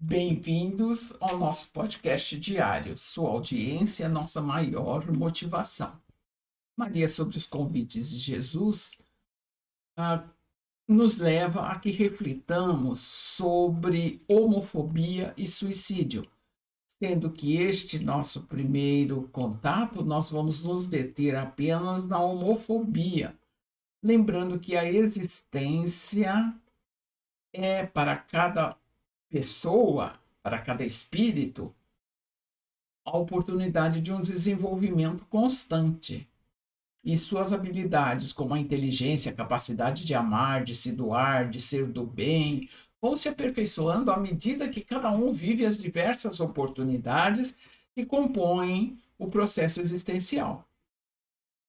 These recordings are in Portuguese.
Bem-vindos ao nosso podcast diário. Sua audiência é a nossa maior motivação. Maria, sobre os convites de Jesus, ah, nos leva a que reflitamos sobre homofobia e suicídio, sendo que este nosso primeiro contato, nós vamos nos deter apenas na homofobia, lembrando que a existência é para cada pessoa, para cada espírito, a oportunidade de um desenvolvimento constante. E suas habilidades, como a inteligência, a capacidade de amar, de se doar, de ser do bem, vão se aperfeiçoando à medida que cada um vive as diversas oportunidades que compõem o processo existencial.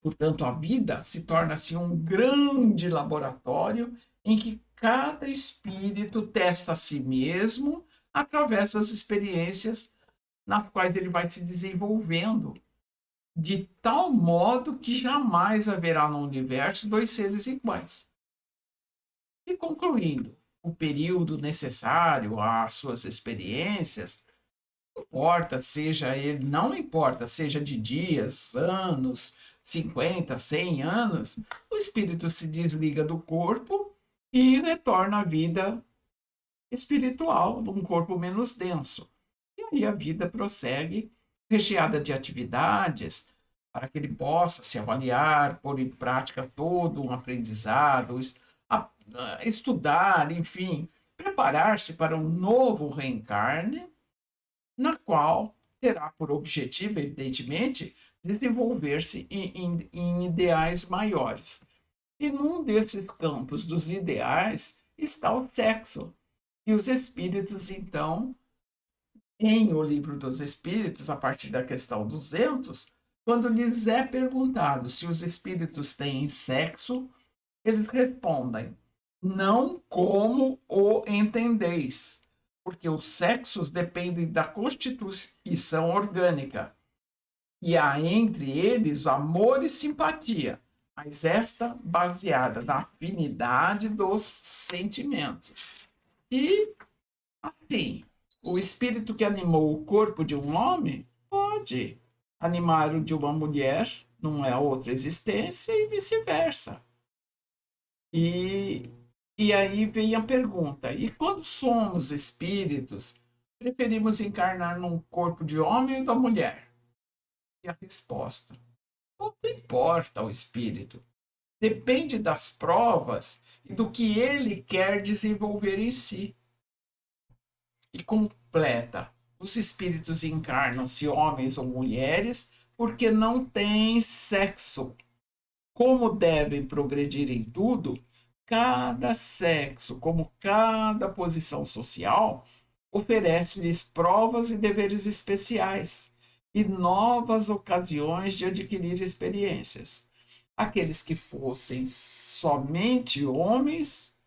Portanto, a vida se torna-se um grande laboratório em que cada espírito testa a si mesmo através das experiências nas quais ele vai se desenvolvendo, de tal modo que jamais haverá no universo dois seres iguais. E concluindo, o período necessário às suas experiências, não importa, seja de dias, anos, 50, 100 anos, o espírito se desliga do corpo e retorna à vida espiritual, num corpo menos denso. E aí a vida prossegue, recheada de atividades, para que ele possa se avaliar, pôr em prática todo um aprendizado, estudar, enfim, preparar-se para um novo reencarne, na qual terá por objetivo, evidentemente, desenvolver-se em ideais maiores. E num desses campos dos ideais está o sexo. E os espíritos, então, em O Livro dos Espíritos, a partir da questão 200, quando lhes é perguntado se os espíritos têm sexo, eles respondem: não como o entendeis, porque os sexos dependem da constituição orgânica, e há entre eles amor e simpatia, mas esta baseada na afinidade dos sentimentos. E, assim, o espírito que animou o corpo de um homem pode animar o de uma mulher, não é outra existência, e vice-versa. E, e aí vem a pergunta: e quando somos espíritos, preferimos encarnar num corpo de homem ou da mulher? E a resposta: pouco importa ao espírito. Depende das provas e do que ele quer desenvolver em si. E completa: os espíritos encarnam-se homens ou mulheres porque não têm sexo. Como devem progredir em tudo, cada sexo, como cada posição social, oferece-lhes provas e deveres especiais e novas ocasiões de adquirir experiências. Aqueles que fossem somente homens,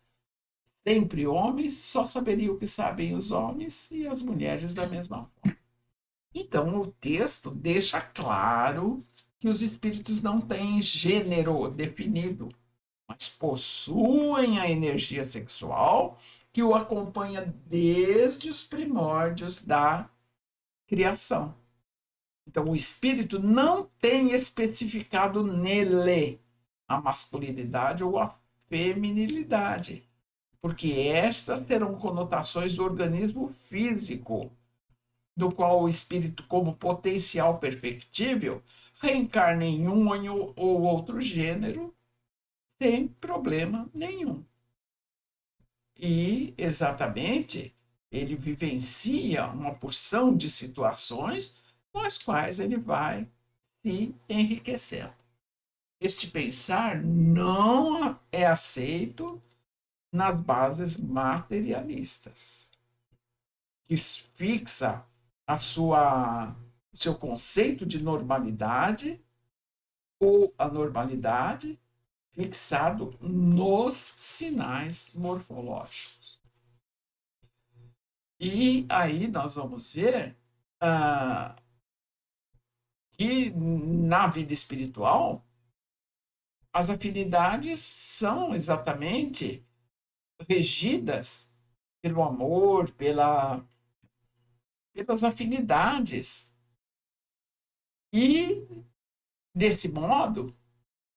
sempre homens, só saberiam o que sabem os homens e as mulheres da mesma forma. Então, o texto deixa claro que os espíritos não têm gênero definido, mas possuem a energia sexual que o acompanha desde os primórdios da criação. Então, o espírito não tem especificado nele a masculinidade ou a feminilidade, porque estas terão conotações do organismo físico, do qual o espírito, como potencial perfectível, reencarna em um ou outro gênero sem problema nenhum. E, exatamente, ele vivencia uma porção de situações com as quais ele vai se enriquecendo. Este pensar não é aceito nas bases materialistas, que fixa o seu conceito de normalidade ou anormalidade fixado nos sinais morfológicos. E aí nós vamos ver que na vida espiritual as afinidades são exatamente regidas pelo amor, pelas afinidades. E, desse modo,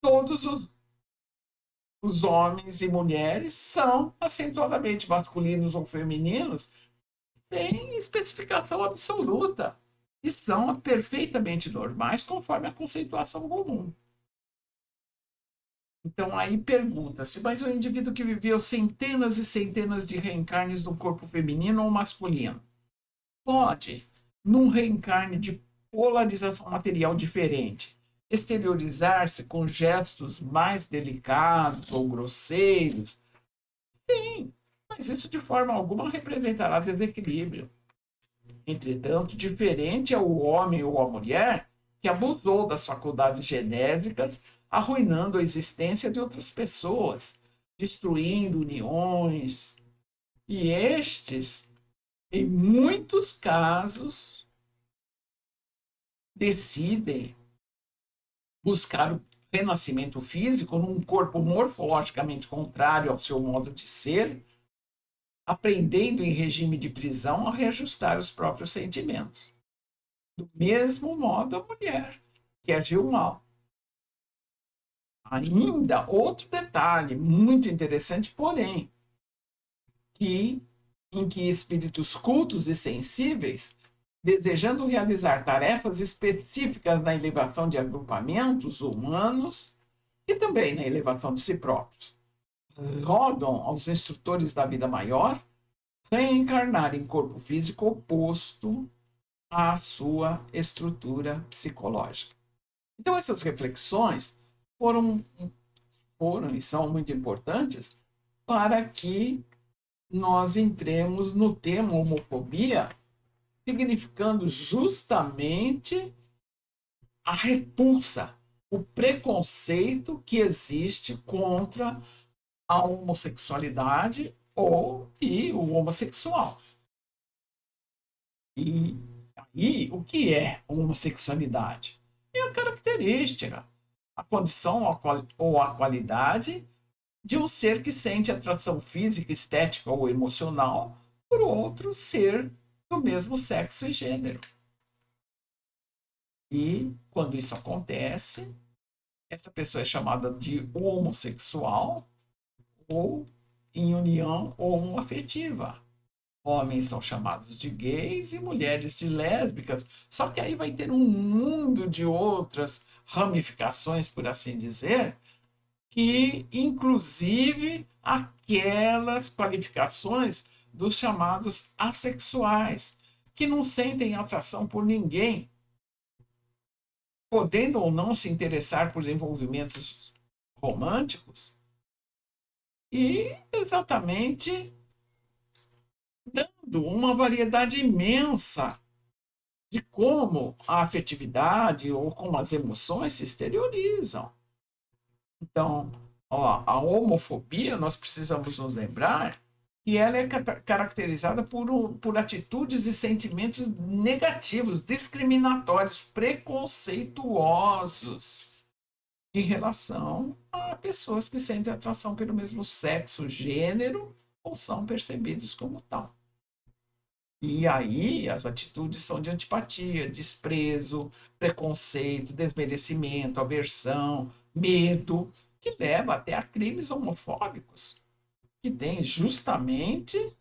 todos os homens e mulheres são acentuadamente masculinos ou femininos, sem especificação absoluta. E são perfeitamente normais conforme a conceituação comum. Então aí pergunta-se, mas o indivíduo que viveu centenas e centenas de reencarnes no corpo feminino ou masculino, pode, num reencarne de polarização material diferente, exteriorizar-se com gestos mais delicados ou grosseiros? Sim, mas isso de forma alguma representará desequilíbrio. Entretanto, diferente é o homem ou a mulher que abusou das faculdades genésicas, arruinando a existência de outras pessoas, destruindo uniões. E estes, em muitos casos, decidem buscar o renascimento físico num corpo morfologicamente contrário ao seu modo de ser, aprendendo em regime de prisão a reajustar os próprios sentimentos. Do mesmo modo a mulher, que agiu mal. Ainda outro detalhe muito interessante, porém, em que espíritos cultos e sensíveis, desejando realizar tarefas específicas na elevação de agrupamentos humanos e também na elevação de si próprios, rogam aos instrutores da vida maior reencarnar em corpo físico oposto à sua estrutura psicológica. Então, essas reflexões foram e são muito importantes para que nós entremos no tema homofobia, significando justamente a repulsa, o preconceito que existe contra a homossexualidade e o homossexual. E aí, o que é homossexualidade? É a característica, a condição ou a qualidade de um ser que sente atração física, estética ou emocional por outro ser do mesmo sexo e gênero. E quando isso acontece, essa pessoa é chamada de homossexual ou em união homoafetiva. Homens são chamados de gays e mulheres de lésbicas. Só que aí vai ter um mundo de outras ramificações, por assim dizer, que inclusive aquelas qualificações dos chamados assexuais, que não sentem atração por ninguém, podendo ou não se interessar por envolvimentos românticos, e exatamente dando uma variedade imensa de como a afetividade ou como as emoções se exteriorizam. Então, a homofobia, nós precisamos nos lembrar que ela é caracterizada por atitudes e sentimentos negativos, discriminatórios, preconceituosos em relação a pessoas que sentem atração pelo mesmo sexo, gênero, ou são percebidos como tal. E aí as atitudes são de antipatia, desprezo, preconceito, desmerecimento, aversão, medo, que leva até a crimes homofóbicos, que tem justamente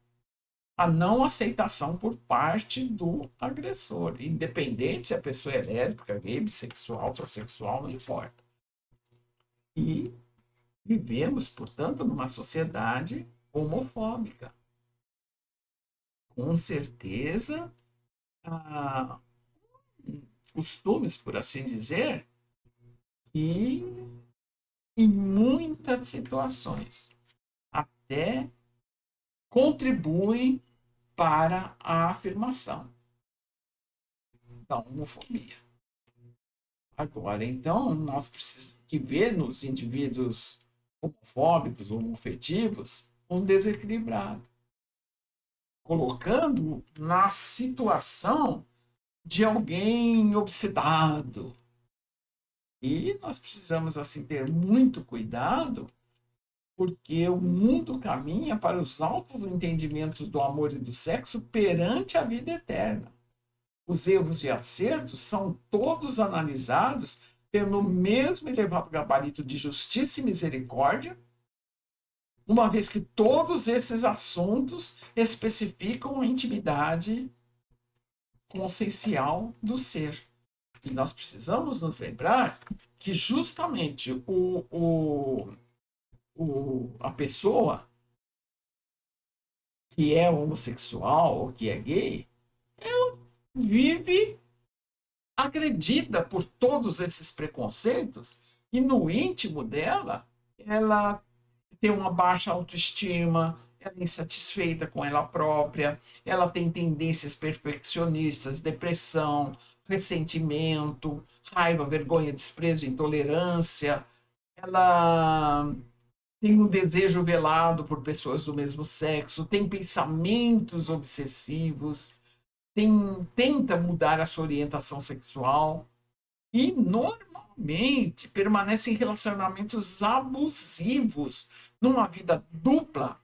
a não aceitação por parte do agressor, independente se a pessoa é lésbica, gay, bissexual, transexual, não importa. E vivemos, portanto, numa sociedade homofóbica. Com certeza, ah, costumes, por assim dizer, que em muitas situações até contribuem para a afirmação da homofobia. Agora, então, nós precisamos que ver nos indivíduos homofóbicos ou homofetivos um desequilibrado, colocando na situação de alguém obsedado. E nós precisamos, assim, ter muito cuidado, porque o mundo caminha para os altos entendimentos do amor e do sexo perante a vida eterna. Os erros e acertos são todos analisados pelo mesmo elevado gabarito de justiça e misericórdia, uma vez que todos esses assuntos especificam a intimidade consciencial do ser. E nós precisamos nos lembrar que justamente a pessoa que é homossexual ou que é gay, ela vive agredida por todos esses preconceitos e no íntimo dela, ela tem uma baixa autoestima, ela é insatisfeita com ela própria, ela tem tendências perfeccionistas, depressão, ressentimento, raiva, vergonha, desprezo, intolerância. Ela tem um desejo velado por pessoas do mesmo sexo, tem pensamentos obsessivos, tenta mudar a sua orientação sexual e normalmente permanece em relacionamentos abusivos, numa vida dupla,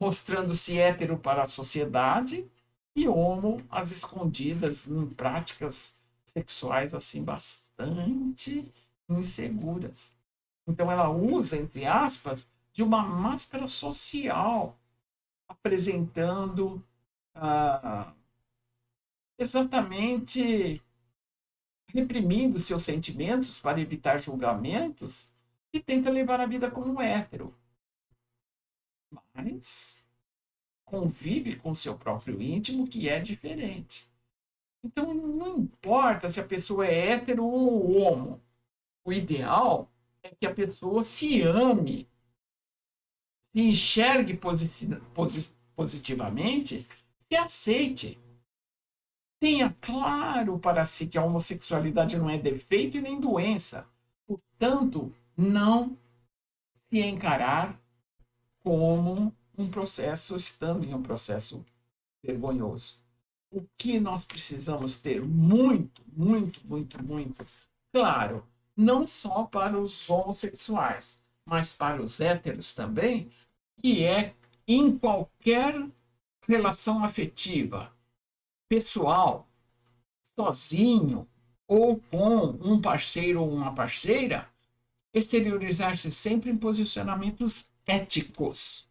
mostrando-se hétero para a sociedade e homo às escondidas em práticas sexuais assim bastante inseguras. Então ela usa, entre aspas, de uma máscara social, apresentando exatamente, reprimindo seus sentimentos para evitar julgamentos e tenta levar a vida como um hétero. Mas convive com seu próprio íntimo, que é diferente. Então não importa se a pessoa é hétero ou homo. O ideal é que a pessoa se ame, se enxergue positivamente, se aceite. Tenha claro para si que a homossexualidade não é defeito e nem doença. Portanto, não se encarar como um processo, estando em um processo vergonhoso. O que nós precisamos ter muito, muito, muito, muito claro, não só para os homossexuais, mas para os héteros também, que é em qualquer relação afetiva, pessoal, sozinho ou com um parceiro ou uma parceira, exteriorizar-se sempre em posicionamentos éticos,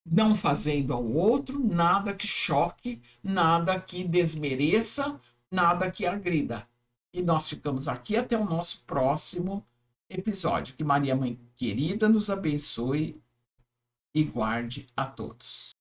não fazendo ao outro nada que choque, nada que desmereça, nada que agrida. E nós ficamos aqui até o nosso próximo episódio. Que Maria, Mãe querida, nos abençoe e guarde a todos.